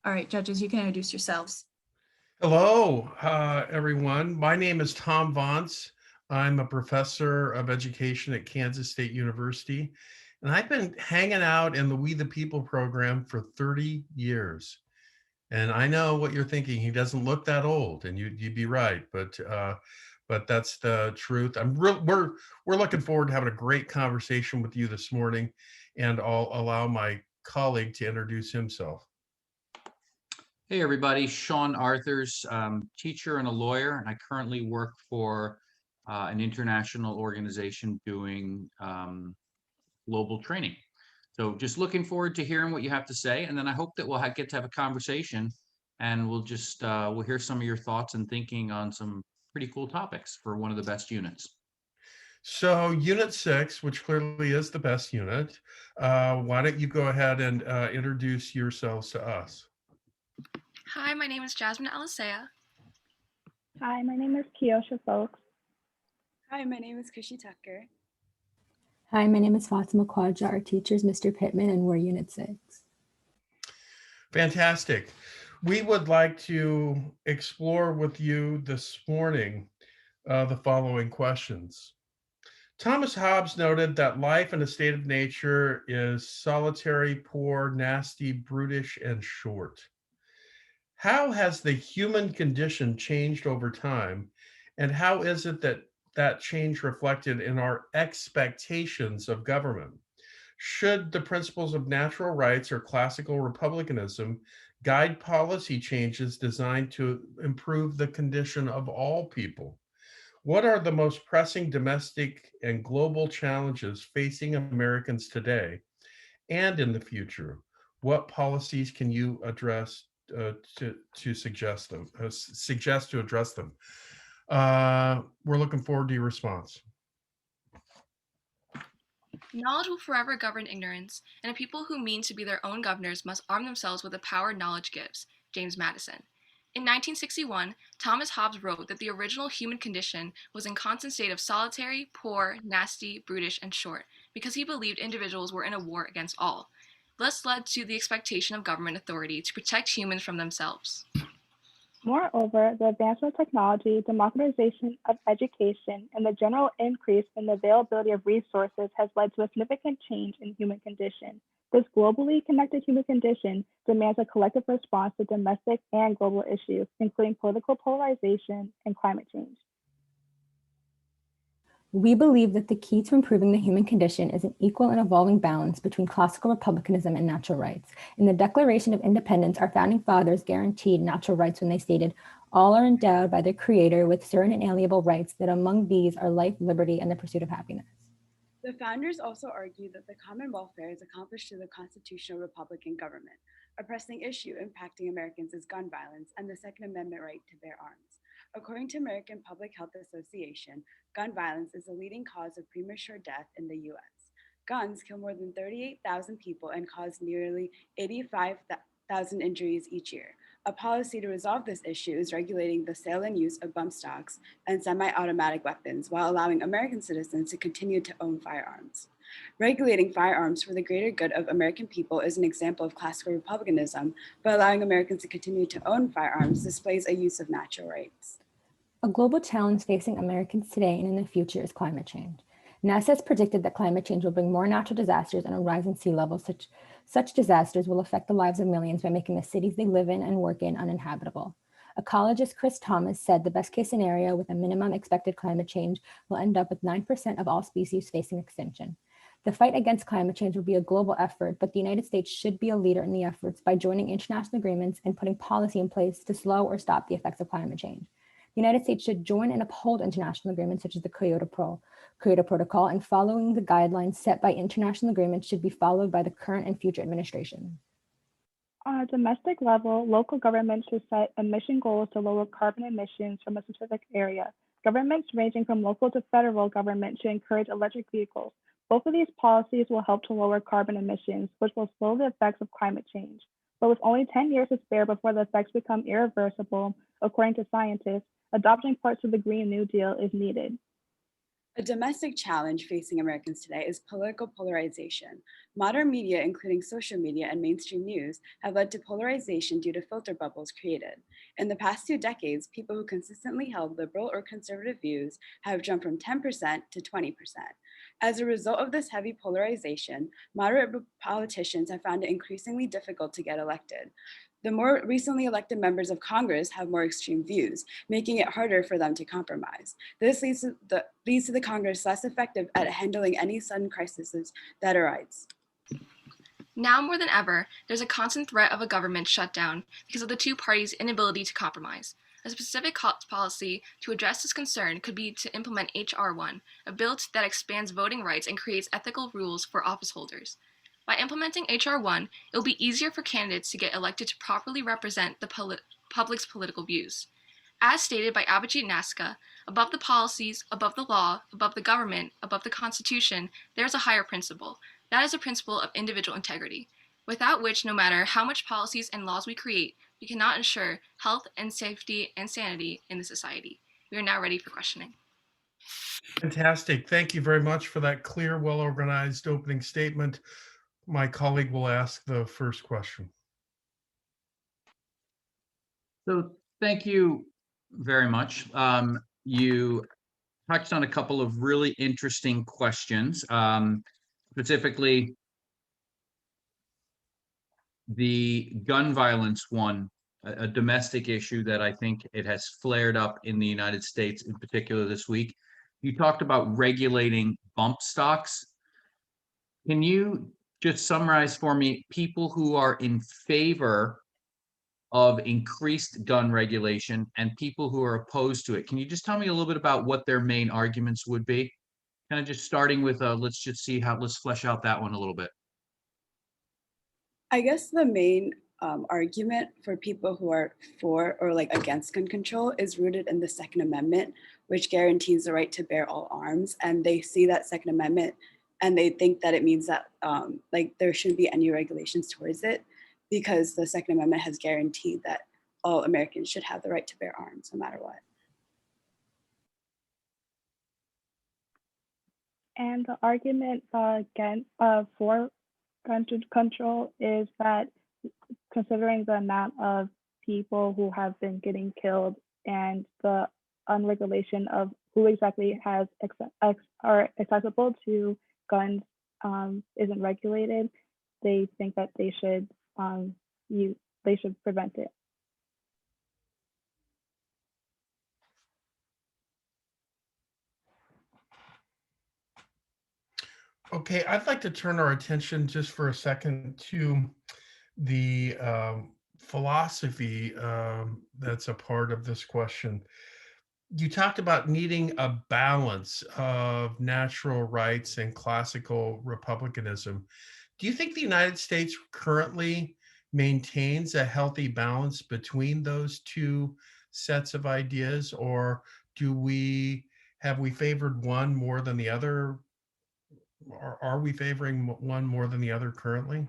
All right, judges, you can introduce yourselves. Hello, everyone. My name is Tom Vance. I'm a professor of education at Kansas State University, and I've been hanging out in the We the People program for 30 years. And I know what you're thinking. He doesn't look that old, and you'd be right, but that's the truth. We're looking forward to having a great conversation with you this morning, and I'll allow my colleague to introduce himself. Hey everybody, Sean Arthurs, teacher and a lawyer, and I currently work for an international organization doing global training. So just looking forward to hearing what you have to say, and then I hope that we'll get to have a conversation, and we'll hear some of your thoughts and thinking on some pretty cool topics for one of the best units. So unit 6, which clearly is the best unit, why don't you go ahead and introduce yourselves to us? Hi, my name is Jasmine Alisea. Hi, my name is Kiosha Folks. Hi, my name is Kushi Tucker. Hi, my name is Fatima Quadja. Our teacher is Mr. Pittman, and we're Unit 6. Fantastic. We would like to explore with you this morning the following questions. Thomas Hobbes noted that life in a state of nature is solitary, poor, nasty, brutish, and short. How has the human condition changed over time, and how is it that that change reflected in our expectations of government? Should the principles of natural rights or classical republicanism guide policy changes designed to improve the condition of all people? What are the most pressing domestic and global challenges facing Americans today and in the future? What policies can you address to suggest to address them? We're looking forward to your response. Knowledge will forever govern ignorance, and a people who mean to be their own governors must arm themselves with the power knowledge gives. James Madison. In 1961, Thomas Hobbes wrote that the original human condition was in constant state of solitary, poor, nasty, brutish, and short, because he believed individuals were in a war against all. This led to the expectation of government authority to protect humans from themselves. Moreover, the advancement of technology, democratization of education, and the general increase in the availability of resources has led to a significant change in human condition. This globally connected human condition demands a collective response to domestic and global issues, including political polarization and climate change. We believe that the key to improving the human condition is an equal and evolving balance between classical republicanism and natural rights. In the Declaration of Independence, our founding fathers guaranteed natural rights when they stated, "All are endowed by their Creator with certain inalienable rights, that among these are life, liberty, and the pursuit of happiness." The founders also argued that the common welfare is accomplished through the constitutional Republican government. A pressing issue impacting Americans is gun violence and the Second Amendment right to bear arms. According to American Public Health Association, gun violence is the leading cause of premature death in the US. Guns kill more than 38,000 people and cause nearly 85,000 injuries each year. A policy to resolve this issue is regulating the sale and use of bump stocks and semi-automatic weapons while allowing American citizens to continue to own firearms. Regulating firearms for the greater good of American people is an example of classical republicanism, but allowing Americans to continue to own firearms displays a use of natural rights. A global challenge facing Americans today and in the future is climate change. NASA has predicted that climate change will bring more natural disasters and a rise in sea levels. Such disasters will affect the lives of millions by making the cities they live in and work in uninhabitable. Ecologist Chris Thomas said the best case scenario with a minimum expected climate change will end up with 9% of all species facing extinction. The fight against climate change will be a global effort, but the United States should be a leader in the efforts by joining international agreements and putting policy in place to slow or stop the effects of climate change. The United States should join and uphold international agreements such as the Kyoto Protocol, and following the guidelines set by international agreements should be followed by the current and future administration. On a domestic level, local governments should set emission goals to lower carbon emissions from a specific area. Governments ranging from local to federal government should encourage electric vehicles. Both of these policies will help to lower carbon emissions, which will slow the effects of climate change. But with only 10 years to spare before the effects become irreversible, according to scientists, adopting parts of the Green New Deal is needed. A domestic challenge facing Americans today is political polarization. Modern media, including social media and mainstream news, have led to polarization due to filter bubbles created. In the past 2 decades, people who consistently held liberal or conservative views have jumped from 10% to 20%. As a result of this heavy polarization, moderate politicians have found it increasingly difficult to get elected. The more recently elected members of Congress have more extreme views, making it harder for them to compromise. This leads to the Congress less effective at handling any sudden crises that arise. Now more than ever, there's a constant threat of a government shutdown because of the two parties' inability to compromise. A specific policy to address this concern could be to implement H.R. 1, a bill that expands voting rights and creates ethical rules for office holders. By implementing H.R. 1, it will be easier for candidates to get elected to properly represent the public's political views. As stated by Abhijit Naska, above the policies, above the law, above the government, above the Constitution, there is a higher principle. That is a principle of individual integrity, without which no matter how much policies and laws we create, we cannot ensure health and safety and sanity in the society. We are now ready for questioning. Fantastic. Thank you very much for that clear, well-organized opening statement. My colleague will ask the first question. So thank you very much. You touched on a couple of really interesting questions, specifically the gun violence one, a domestic issue that I think it has flared up in the United States in particular this week. You talked about regulating bump stocks. Can you just summarize for me people who are in favor of increased gun regulation and people who are opposed to it? Can you just tell me a little bit about what their main arguments would be? Kind of just starting with, let's flesh out that one a little bit. I guess the main argument for people who are for or like against gun control is rooted in the Second Amendment, which guarantees the right to bear all arms. And they see that Second Amendment and they think that it means that like there shouldn't be any regulations towards it because the Second Amendment has guaranteed that all Americans should have the right to bear arms no matter what. And the argument for gun control is that considering the amount of people who have been getting killed and the unregulation of who exactly has are accessible to guns isn't regulated, they think that they should prevent it. Okay, I'd like to turn our attention just for a second to the philosophy that's a part of this question. You talked about needing a balance of natural rights and classical republicanism. Do you think the United States currently maintains a healthy balance between those two sets of ideas, or have we favored one more than the other? Are we favoring one more than the other currently?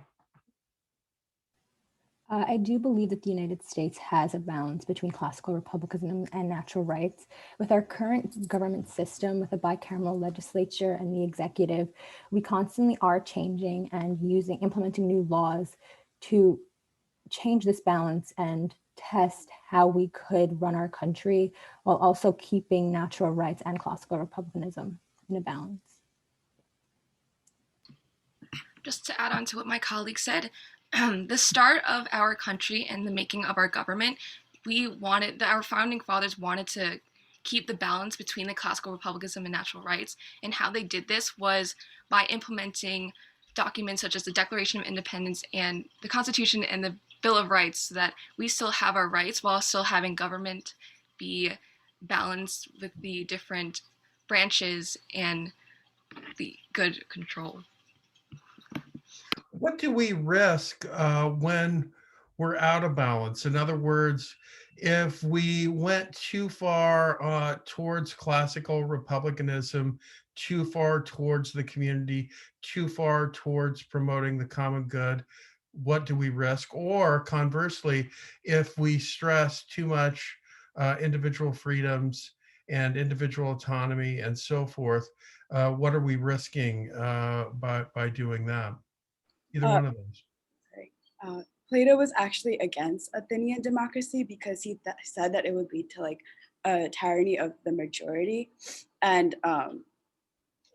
I do believe that the United States has a balance between classical republicanism and natural rights. With our current government system, with a bicameral legislature and the executive, we constantly are changing and implementing new laws to change this balance and test how we could run our country while also keeping natural rights and classical republicanism in a balance. Just to add on to what my colleague said, the start of our country and the making of our government, our founding fathers wanted to keep the balance between the classical republicanism and natural rights. And how they did this was by implementing documents such as the Declaration of Independence and the Constitution and the Bill of Rights, so that we still have our rights while still having government be balanced with the different branches and the good control. What do we risk when we're out of balance? In other words, if we went too far towards classical republicanism, too far towards the community, too far towards promoting the common good, what do we risk? Or conversely, if we stress too much individual freedoms and individual autonomy and so forth, what are we risking by doing that? Either Uh, one of those. Sorry. Plato was actually against Athenian democracy because he said that it would lead to like a tyranny of the majority. And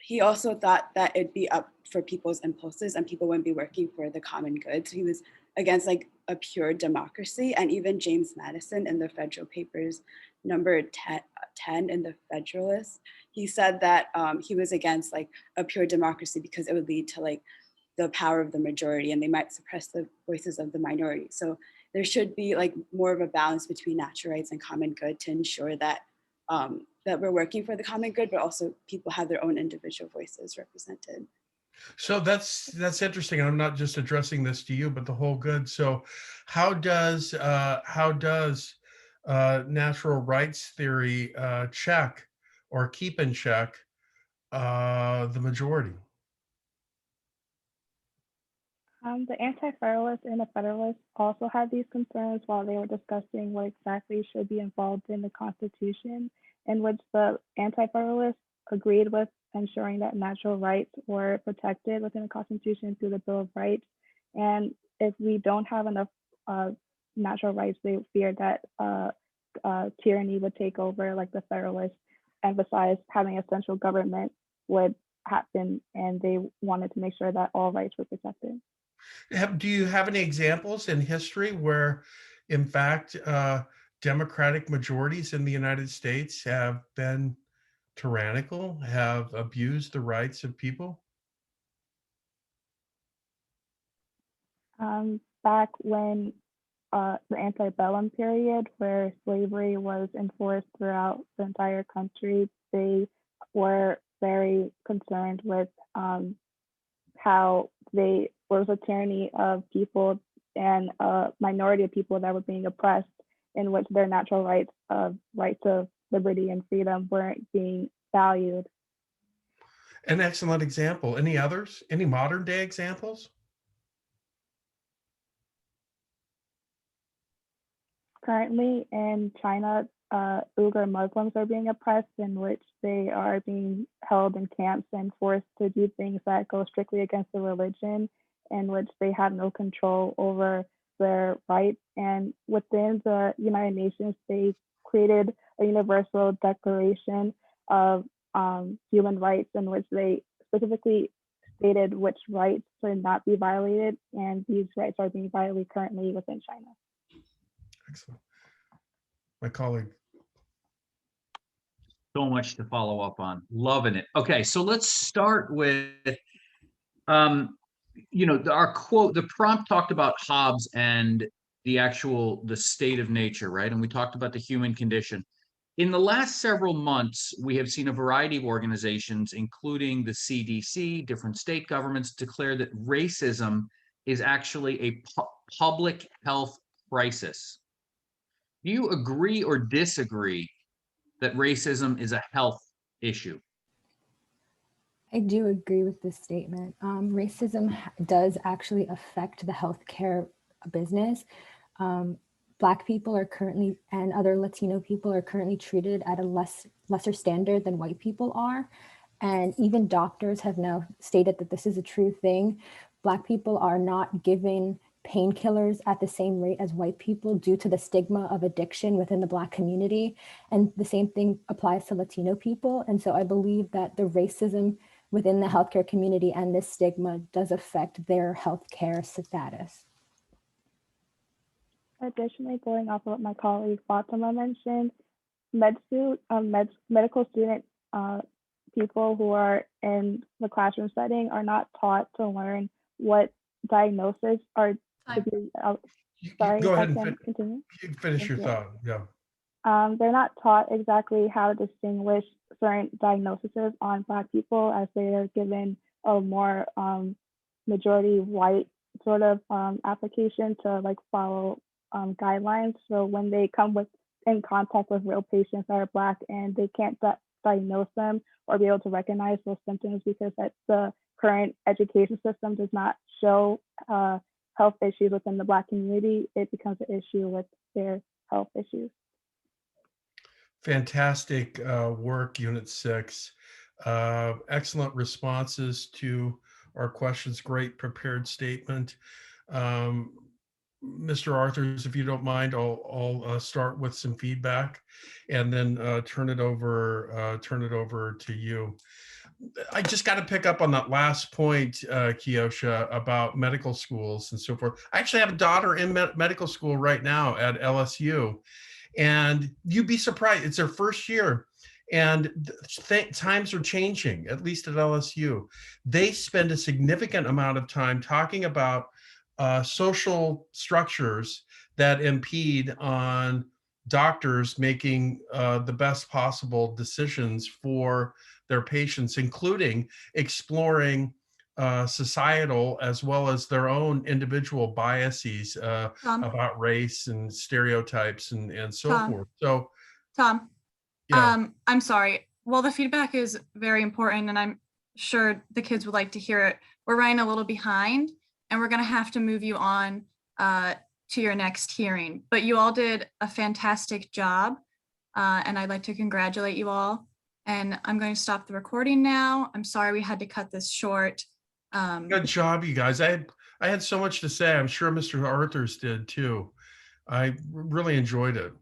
he also thought that it'd be up for people's impulses and people wouldn't be working for the common good. So he was against like a pure democracy. And even James Madison in the Federal Papers number 10 in the Federalist, he said that he was against like a pure democracy because it would lead to like the power of the majority and they might suppress the voices of the minority. So there should be like more of a balance between natural rights and common good to ensure that that we're working for the common good, but also people have their own individual voices represented. So that's interesting. I'm not just addressing this to you, but the whole good. So how does natural rights theory check or keep in check the majority? The Anti-Federalists and the Federalists also had these concerns while they were discussing what exactly should be involved in the Constitution, in which the Anti-Federalists agreed with ensuring that natural rights were protected within the Constitution through the Bill of Rights. And if we don't have enough natural rights, they feared that tyranny would take over, like the Federalists emphasized having a central government would happen, and they wanted to make sure that all rights were protected. Do you have any examples in history where, in fact, democratic majorities in the United States have been tyrannical, have abused the rights of people? Back when the antebellum period, where slavery was enforced throughout the entire country, they were very concerned with how there was a tyranny of people and a minority of people that were being oppressed, in which their natural rights of liberty and freedom weren't being valued. An excellent example. Any others? Any modern day examples? Currently in China, Uyghur Muslims are being oppressed, in which they are being held in camps and forced to do things that go strictly against the religion, in which they have no control over their rights. And within the United Nations, they created a universal declaration of human rights, in which they specifically stated which rights should not be violated, and these rights are being violated currently within China. Excellent. My colleague. So much to follow up on. Loving it. Okay, so let's start with, our quote, the prompt talked about Hobbes and the state of nature, right? And we talked about the human condition. In the last several months, we have seen a variety of organizations, including the CDC, different state governments, declare that racism is actually a public health crisis. Do you agree or disagree that racism is a health issue? I do agree with this statement. Racism does actually affect the healthcare business. Black people are currently, and other Latino people are currently treated at a lesser standard than white people are. And even doctors have now stated that this is a true thing. Black people are not given painkillers at the same rate as white people due to the stigma of addiction within the Black community. And the same thing applies to Latino people. And so I believe that the racism within the healthcare community and this stigma does affect their healthcare status. Additionally, going off of what my colleague Fatima mentioned, medical student people who are in the classroom setting are not taught to learn what diagnoses are to be. Sorry, Go ahead I and can continue. finish Thank your you. thought. Yeah. They're not taught exactly how to distinguish certain diagnoses on Black people, as they are given a more majority white sort of application to like follow guidelines. So when they come in contact with real patients that are Black and they can't diagnose them or be able to recognize those symptoms because the current education system does not show health issues within the Black community, it becomes an issue with their health issues. Fantastic work, Unit 6. Excellent responses to our questions. Great prepared statement. Mr. Arthurs, if you don't mind, I'll start with some feedback and then turn it over to you. I just got to pick up on that last point, Kiosha, about medical schools and so forth. I actually have a daughter in medical school right now at LSU, and you'd be surprised. It's their first year, and times are changing, at least at LSU. They spend a significant amount of time talking about social structures that impede on doctors making the best possible decisions for their patients, including exploring societal as well as their own individual biases Tom, about race and stereotypes and so Tom. forth. So, Tom, yeah, I'm sorry. Well, the feedback is very important and I'm sure the kids would like to hear it. We're running a little behind and we're gonna have to move you on to your next hearing. But you all did a fantastic job and I'd like to congratulate you all. And I'm going to stop the recording now. I'm sorry we had to cut this short. good job, you guys. I had so much to say. I'm sure Mr. Arthurs did too. I really enjoyed it.